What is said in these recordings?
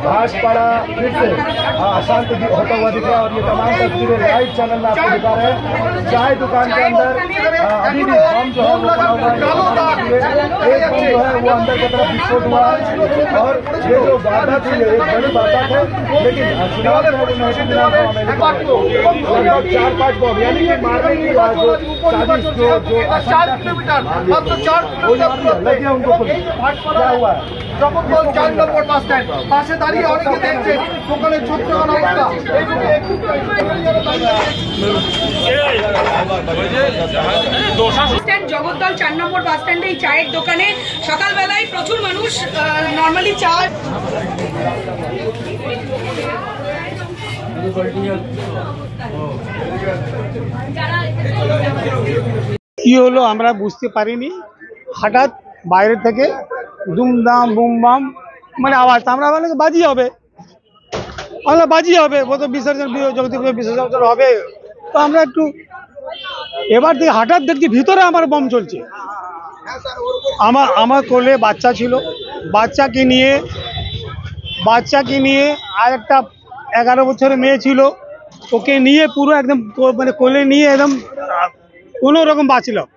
घासपाड़ा फिर से अशांत होता हुआ दिख रहा है और ये तमाम तस्वीरें लाइव चैनल में आपको दिखा रहे हैं। चाय दुकान के अंदर अभी भी बम जो है वो पड़ा हुआ है। एक बम जो है वो अंदर की तरफ विस्फोट हुआ है और ये जो वारदात हुई है एक बड़ी वारदात है, लेकिन चुनाव जो है वो नहीं लगभग 4-5 बम यानी कि मारने की साजिश जो 4 किलोमीटर लगे उनको क्या हुआ है। জগৎবল 4 নম্বর বাস স্ট্যান্ড পাশে দাঁড়িয়ে অনেকে দেখছেন দোকানে ছোট্ট অবস্থা। জগৎদল 4 নম্বর বাস স্ট্যান্ডে এই চায়ের দোকানে সকালবেলায় প্রচুর মানুষ নর্মালি চা কি হলো আমরা বুঝতে পারিনি। হঠাৎ বাইরে থেকে দুমদাম বুমবাম মানে আওয়াজ, আমরা বলে বাজি হবে, আমরা বাজি হবে, ও তো বিসর্জন জগদীপুরের বিসর্জন হবে। তো আমরা একটু এবার থেকে হঠাৎ দেখছি ভিতরে আমার বম চলছে। আমার কোলে বাচ্চা ছিল, বাচ্চাকে নিয়ে আর একটা 11 বছরের মেয়ে ছিল, ওকে নিয়ে পুরো একদম মানে কোলে নিয়ে একদম কোনো রকম বাঁচলাম।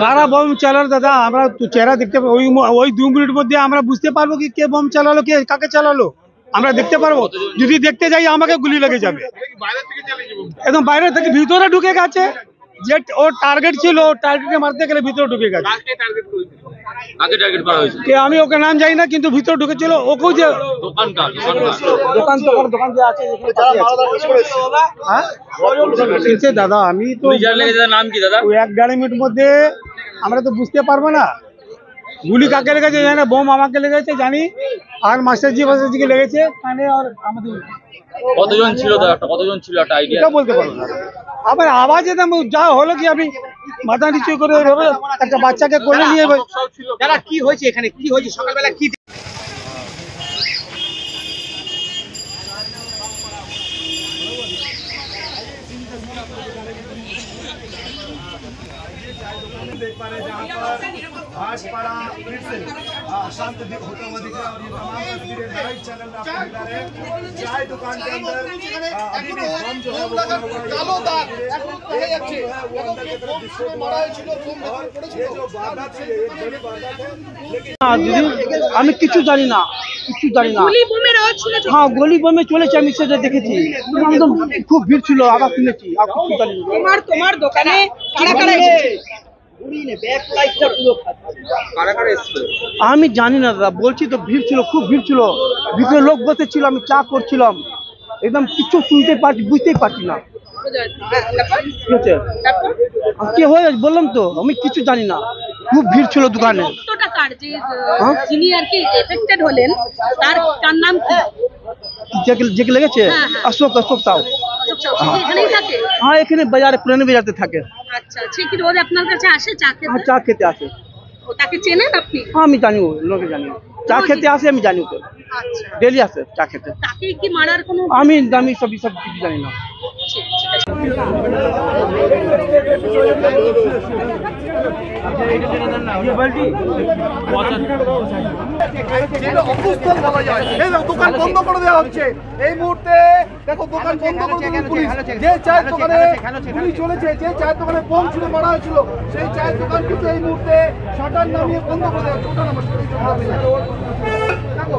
কারা বম চালালো দাদা আমরা চেহারা দেখতে পাবো, ওই 2 মিনিট মধ্যে আমরা বুঝতে পারবো কি কে বম চালালো, কে কাকে চালালো আমরা দেখতে পারবো। যদি দেখতে যাই আমাকে গুলি লেগে যাবে। একদম বাইরে থেকে ভিতরে ঢুকে গেছে, যে ওর টার্গেট ছিল, টার্গেটে মারতে গেলে ভিতরে ঢুকে গেছে। আমি ওকে নাম জানি না, কিন্তু ভিতরে ঢুকেছিল। ওকেও যে দোকান যে আছে দাদা, আমি তো নাম কি দাদা, 1-1.5 মিনিট মধ্যে আমরা তো বুঝতে পারবো না গুলি কাকে লেগেছে জানি না, বোম আমাকে লেগেছে জানি, আর মাস্টারজিকে লেগেছে কানে। আর আমাদের কতজন ছিল একটা আইডিয়া বলতে পারবো না। আবার আওয়াজে যা হলো কি আমি মাথা নিচু করে একটা বাচ্চাকে কোলে নিয়ে দাদা কি হয়েছে এখানে, কি হয়েছে সকালবেলা কি देख पा रहे हैं जहाँ पर घासपाड़ा फिर से अशांत होता हुआ दिख रहा है और ये तमाम तस्वीरें लाइव चैनल में आपको दिखा रहे हैं। चाय दुकान के अंदर अभी भी बम जो है वो पड़ा हुआ है। एक बम जो है वो अंदर की तरफ विस्फोट हुआ है और ये जो वारदात है एक बड़ी वारदात है, लेकिन আমি কিছু জানি না। হ্যাঁ গলি বমে চলেছে, আমি সেটা দেখেছি। একদম খুব ভিড় ছিল, আবার শুনেছি। আর কিছু জানি না। তোমার দোকানে আমি জানি না দাদা, বলছি তো ভিড় ছিল, খুব ভিড় ছিল, ভিতরে লোক বসে ছিল, আমি চা করছিলাম, একদম কিছু শুনতে পারছি, বুঝতেই পারছি না কি হয়ে বললাম তো, আমি কিছু জানি না, খুব ভিড় ছিল দোকানে। যিনি আর কি এফেক্টেড হলেন তার নাম কি, যে লেগেছে? অশোক সাউ। হ্যাঁ এখানে বাজারে পুরানি বাজারতে থাকে। আচ্ছা, সে কি রোজ আপনার কাছে আসে চা খেতে? হ্যাঁ চা খেতে আসে। তাকে চেনেন আপনি? হ্যাঁ আমি জানি, লোকে জানি, চা খেতে আসে, আমি জানি ওকে। আচ্ছা, ডেলি আসে চা খেতে। তাকে কি মারার কোনো আমি সব কিছু জানি না। দোকান বন্ধ করে দেওয়া হচ্ছে এই মুহূর্তে। দেখো দোকান বন্ধ করে পুলিশ, যে চায়ের দোকানে গুলি চলেছে, যে চায়ের দোকানে বোম ছুড়ে মারা হয়েছিল, সেই চায়ের দোকান কিন্তু এই মুহূর্তে শাটার নামিয়ে বন্ধ করে দেওয়া হচ্ছে। দেখো